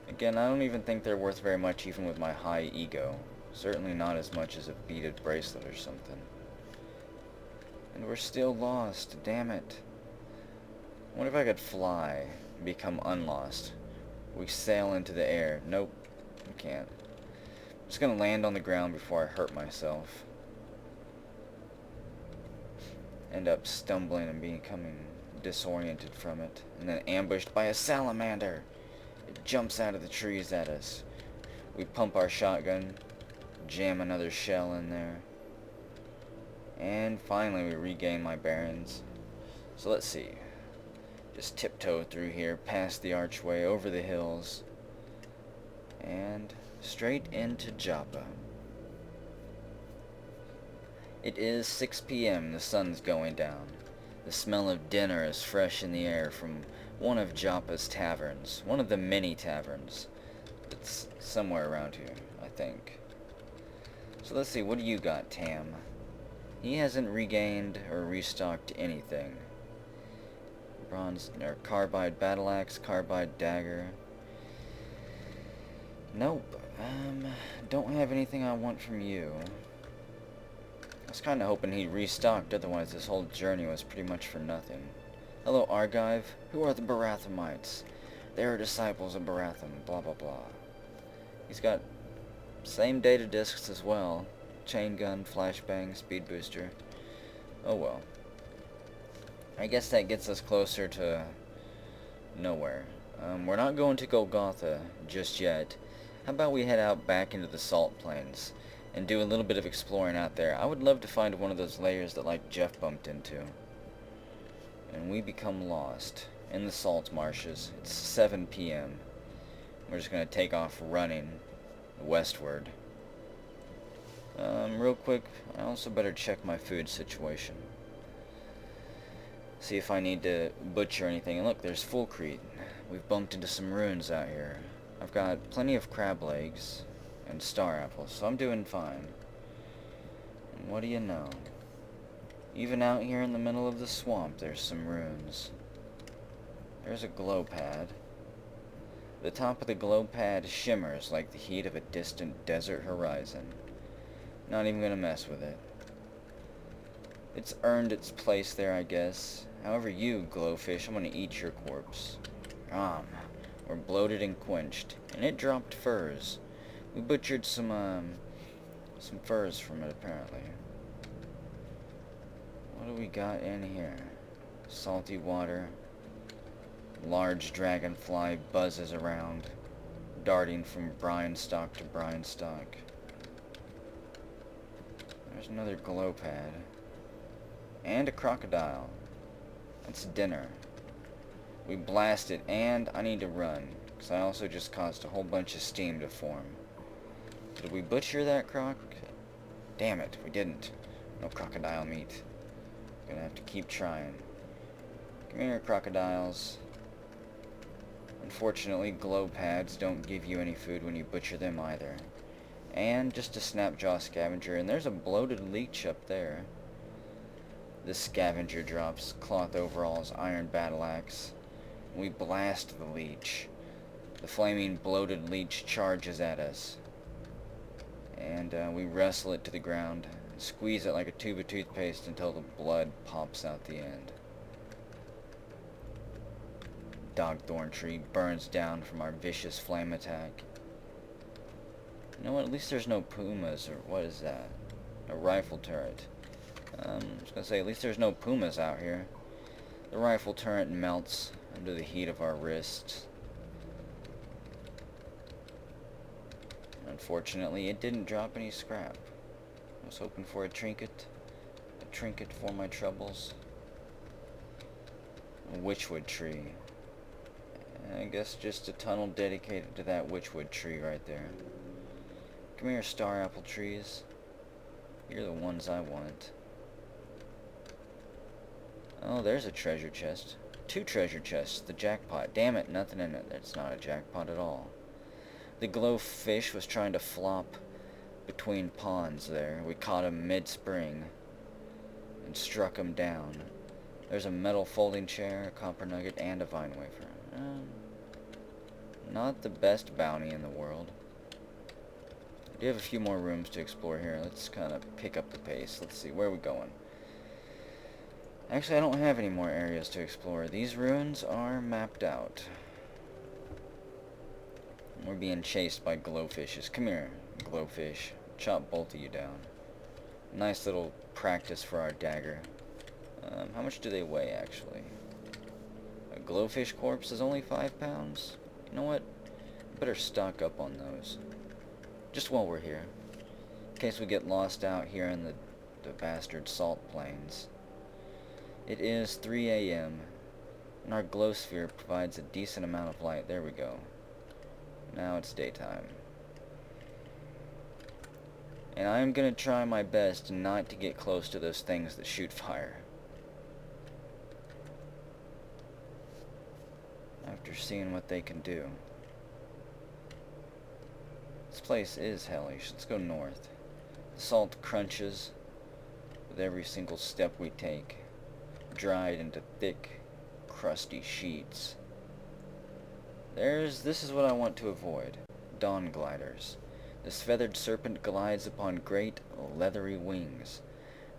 Again, I don't even think they're worth very much even with my high ego. Certainly not as much as a beaded bracelet or something. And we're still lost, damn it. What if I could fly and become unlost? We sail into the air. Nope, we can't. I'm just gonna land on the ground before I hurt myself. End up stumbling and becoming disoriented from it. And then ambushed by a salamander. It jumps out of the trees at us. We pump our shotgun. Jam another shell in there. And finally we regain my bearings. So let's see. Just tiptoe through here, past the archway, over the hills, and straight into Joppa. It is 6 p.m. The sun's going down. The smell of dinner is fresh in the air from one of Joppa's taverns. One of the many taverns. It's somewhere around here, I think. So let's see, what do you got, Tam? He hasn't regained or restocked anything. Bronze or carbide battle axe, carbide dagger. Nope. Don't have anything I want from you. I was kinda hoping he'd restocked, otherwise this whole journey was pretty much for nothing. Hello, Argive. Who are the Barathamites? They are disciples of Baratham, blah blah blah. He's got same data discs as well. Chain gun, flashbang, speed booster. Oh well. I guess that gets us closer to nowhere. We're not going to Golgotha just yet. How about we head out back into the Salt Plains and do a little bit of exploring out there. I would love to find one of those layers that like Jeff bumped into. And we become lost in the salt marshes. It's 7 p.m. We're just going to take off running westward. Real quick, I also better check my food situation. See if I need to butcher anything. And look, there's Fulcrete. We've bumped into some ruins out here. I've got plenty of crab legs and star apples, so I'm doing fine. And what do you know? Even out here in the middle of the swamp, there's some ruins. There's a glow pad. The top of the glow pad shimmers like the heat of a distant desert horizon. Not even gonna mess with it. It's earned its place there, I guess. However, you, glowfish, I'm gonna eat your corpse. We're bloated and quenched, and it dropped furs. We butchered some furs from it, apparently. What do we got in here? Salty water. Large dragonfly buzzes around, darting from brine stalk to brine stalk. There's another glow pad. And a crocodile. That's dinner. We blast it, and I need to run, because I also just caused a whole bunch of steam to form. Did we butcher that croc? Damn it, we didn't. No crocodile meat. Gonna have to keep trying. Come here, crocodiles. Unfortunately, glow pads don't give you any food when you butcher them either. And just a snapjaw scavenger, and there's a bloated leech up there. This scavenger drops cloth overalls, iron battle axe. We blast the leech. The flaming bloated leech charges at us. And we wrestle it to the ground, and squeeze it like a tube of toothpaste until the blood pops out the end. Dogthorn tree burns down from our vicious flame attack. You know what, at least there's no pumas, or what is that? A rifle turret. I was gonna say, at least there's no pumas out here. The rifle turret melts under the heat of our wrists. Unfortunately, it didn't drop any scrap. I was hoping for a trinket for my troubles. A witchwood tree. I guess just a tunnel dedicated to that witchwood tree right there. Come here, star apple trees. You're the ones I want. Oh, there's a treasure chest. 2 treasure chests. The jackpot. Damn it, nothing in it. That's not a jackpot at all. The glowfish was trying to flop between ponds there. We caught him mid-spring and struck him down. There's a metal folding chair, a copper nugget, and a vine wafer. Not the best bounty in the world. I do have a few more rooms to explore here. Let's kind of pick up the pace. Let's see, where are we going? Actually, I don't have any more areas to explore. These ruins are mapped out. We're being chased by glowfishes. Come here, glowfish. Chop both of you down. Nice little practice for our dagger. How much do they weigh, actually? A glowfish corpse is only 5 pounds? You know what? Better stock up on those. Just while we're here. In case we get lost out here in the bastard salt plains. It is 3 a.m. and our glow sphere provides a decent amount of light. There we go. Now it's daytime. And I'm gonna try my best not to get close to those things that shoot fire. After seeing what they can do. This place is hellish. Let's go north. The salt crunches with every single step we take, dried into thick, crusty sheets. This is what I want to avoid. Dawn gliders. This feathered serpent glides upon great, leathery wings.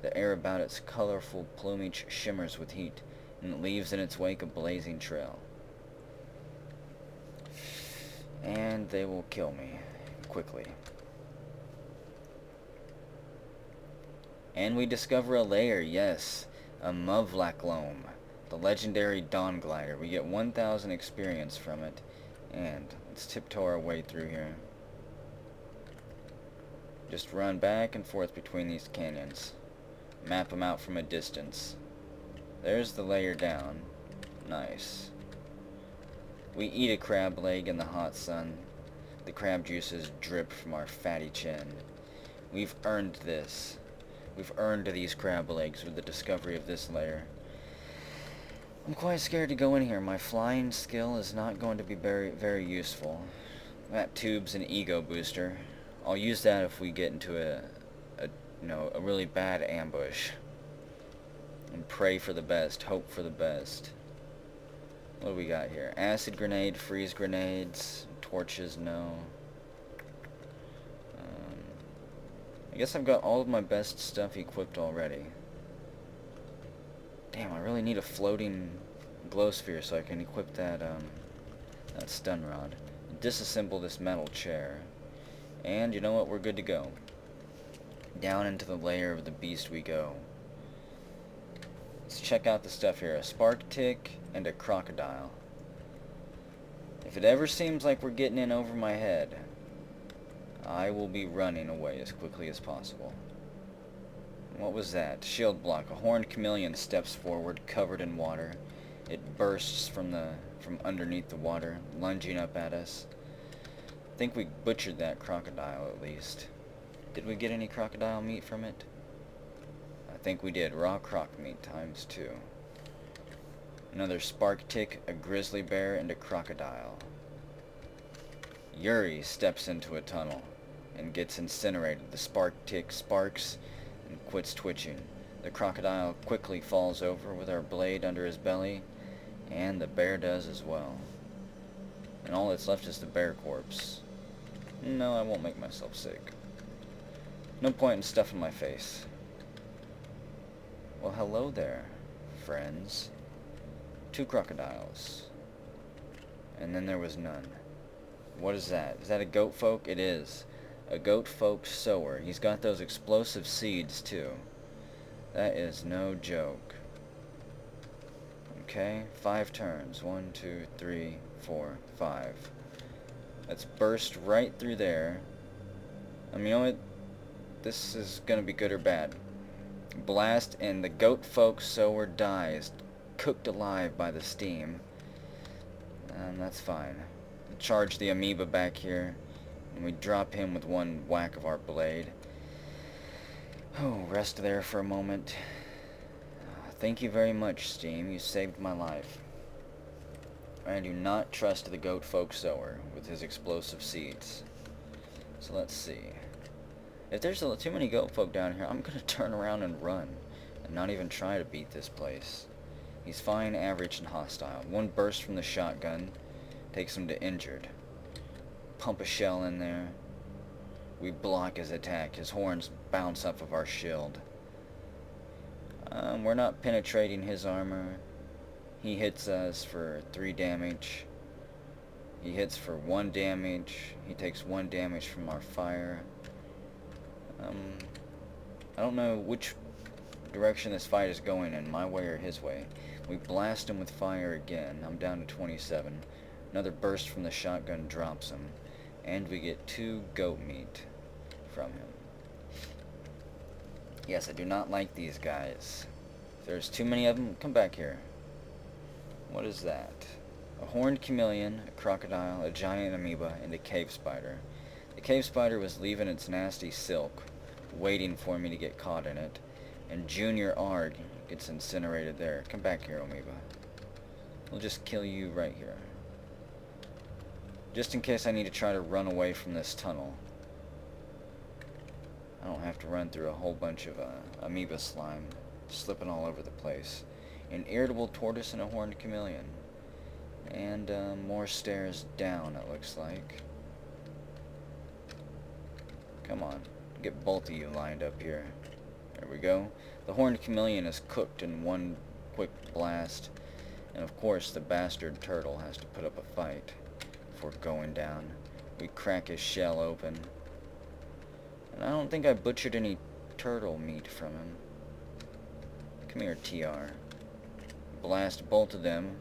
The air about its colorful plumage shimmers with heat, and it leaves in its wake a blazing trail. And they will kill me. Quickly. And we discover a lair, yes. A Muvlaklome. The legendary Dawn Glider. We get 1,000 experience from it. And let's tiptoe our way through here. Just run back and forth between these canyons. Map them out from a distance. There's the layer down. Nice. We eat a crab leg in the hot sun. The crab juices drip from our fatty chin. We've earned this. We've earned these crab legs with the discovery of this layer. I'm quite scared to go in here. My flying skill is not going to be very, very useful. That tube's an ego booster. I'll use that if we get into a really bad ambush. And pray for the best, hope for the best. What do we got here? Acid grenade, freeze grenades, torches, no. I guess I've got all of my best stuff equipped already. Damn, I really need a floating glow sphere so I can equip that stun rod. Disassemble this metal chair. And you know what? We're good to go. Down into the lair of the beast we go. Let's check out the stuff here. A spark tick and a crocodile. If it ever seems like we're getting in over my head, I will be running away as quickly as possible. What was that? Shield block. A horned chameleon steps forward, covered in water. It bursts from underneath the water, lunging up at us. I think we butchered that crocodile at least. Did we get any crocodile meat from it? I think we did. Raw croc meat ×2. Another spark tick, a grizzly bear, and a crocodile. Yuri steps into a tunnel and gets incinerated. The spark tick sparks and quits twitching. The crocodile quickly falls over with our blade under his belly, and the bear does as well. And all that's left is the bear corpse. No, I won't make myself sick. No point in stuffing my face. Well, hello there, friends. 2 crocodiles. And then there was none. What is that? Is that a goat folk? It is. A goat folk sower. He's got those explosive seeds, too. That is no joke. Okay, 5 turns. 1, 2, 3, 4, 5. Let's burst right through there. You know what? This is gonna be good or bad. Blast, and the goat folk sower dies, cooked alive by the steam. And that's fine. Charge the amoeba back here, and we drop him with one whack of our blade. Oh, rest there for a moment. Thank you very much, Steam. You saved my life. I do not trust the goat folk sower with his explosive seeds. So let's see. If there's too many goat folk down here, I'm gonna turn around and run. And not even try to beat this place. He's fine, average, and hostile. One burst from the shotgun takes him to injured. Pump a shell in there. We block his attack. His horns bounce off of our shield. We're not penetrating his armor. He hits us for 3 damage. He hits for 1 damage. He takes 1 damage from our fire. I don't know which direction this fight is going in, my way or his way. We blast him with fire again. I'm down to 27. Another burst from the shotgun drops him. And we get 2 goat meat from him. Yes, I do not like these guys. If there's too many of them, come back here. What is that? A horned chameleon, a crocodile, a giant amoeba, and a cave spider. The cave spider was leaving its nasty silk, waiting for me to get caught in it. And Junior Arg gets incinerated there. Come back here, amoeba. We'll just kill you right here. Just in case I need to try to run away from this tunnel. I don't have to run through a whole bunch of amoeba slime slipping all over the place. An irritable tortoise and a horned chameleon. And more stairs down, it looks like. Come on, get both of you lined up here. There we go. The horned chameleon is cooked in one quick blast. And of course the bastard turtle has to put up a fight before going down. We crack his shell open. And I don't think I butchered any turtle meat from him. Come here, TR. Blast both of them.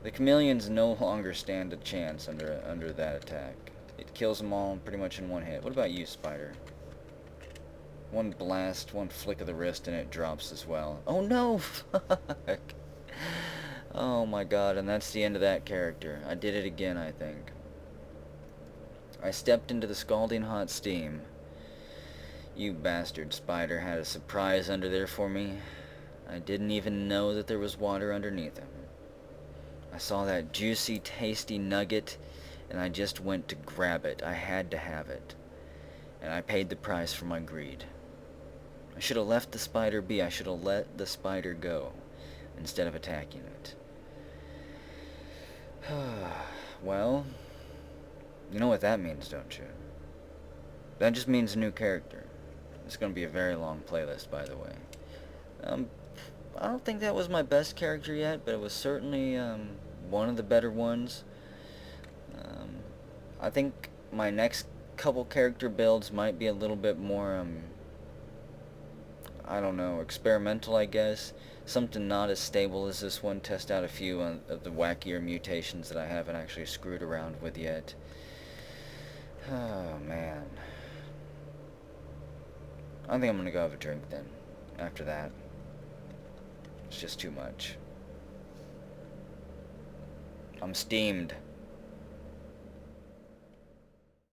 The chameleons no longer stand a chance under that attack. It kills them all pretty much in one hit. What about you, spider? One blast, one flick of the wrist, and it drops as well. Oh no! Fuck! Oh my god, and that's the end of that character. I did it again, I think. I stepped into the scalding hot steam. You bastard spider had a surprise under there for me. I didn't even know that there was water underneath him. I saw that juicy, tasty nugget, and I just went to grab it. I had to have it. And I paid the price for my greed. I should have left the spider be. I should have let the spider go, instead of attacking it. Well, you know what that means, don't you? That just means a new character. It's going to be a very long playlist, by the way. I don't think that was my best character yet, but it was certainly one of the better ones. I think my next couple character builds might be a little bit more, I don't know, experimental, I guess. Something not as stable as this one. Test out a few of the wackier mutations that I haven't actually screwed around with yet. Oh, man. I think I'm gonna go have a drink then, after that. It's just too much. I'm steamed.